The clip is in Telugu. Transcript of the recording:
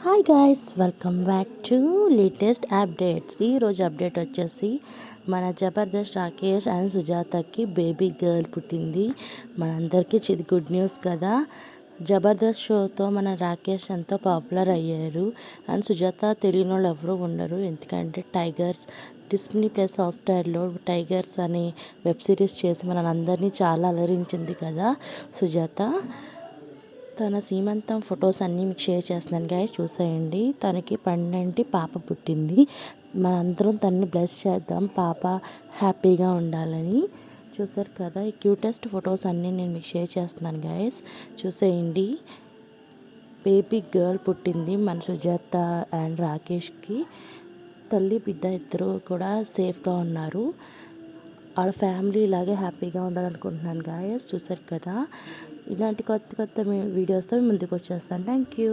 Hi guys, welcome back to latest updates. ఈరోజు అప్డేట్ వచ్చేసి మన జబర్దస్త్ రాకేష్ అండ్ సుజాతకి బేబీ గర్ల్ పుట్టింది. మనందరికీ ఇది గుడ్ న్యూస్ కదా. జబర్దస్త్ షోతో మన రాకేష్ ఎంతో పాపులర్ అయ్యారు. అండ్ సుజాత తెలియని వాళ్ళు ఎవరు ఉండరు, ఎందుకంటే టైగర్స్ డిస్నీ ప్లస్ హాట్‌స్టార్లో టైగర్స్ అనే వెబ్ సిరీస్ చేసి మనందరినీ చాలా అలరించింది కదా సుజాత. తన సీమంతం ఫొటోస్ అన్నీ మీకు షేర్ చేస్తున్నాను గాయస్, చూసేయండి. తనకి పండంటి పాప పుట్టింది. మనందరం తనని బ్లెస్ చేద్దాం, పాప హ్యాపీగా ఉండాలని. చూసారు కదా, ఈ క్యూటెస్ట్ ఫొటోస్ అన్నీ నేను మీకు షేర్ చేస్తున్నాను గాయస్, చూసేయండి. బేబీ గర్ల్ పుట్టింది మన సుజాత అండ్ రాకేష్కి. తల్లి బిడ్డ ఇద్దరు కూడా సేఫ్గా ఉన్నారు. వాళ్ళ ఫ్యామిలీ ఇలాగే హ్యాపీగా ఉండాలనుకుంటున్నాను గాయస్. చూసారు కదా, ఇలాంటి కొత్త కొత్త వీడియోస్తో ముందుకు వచ్చేస్తాను. Thank you.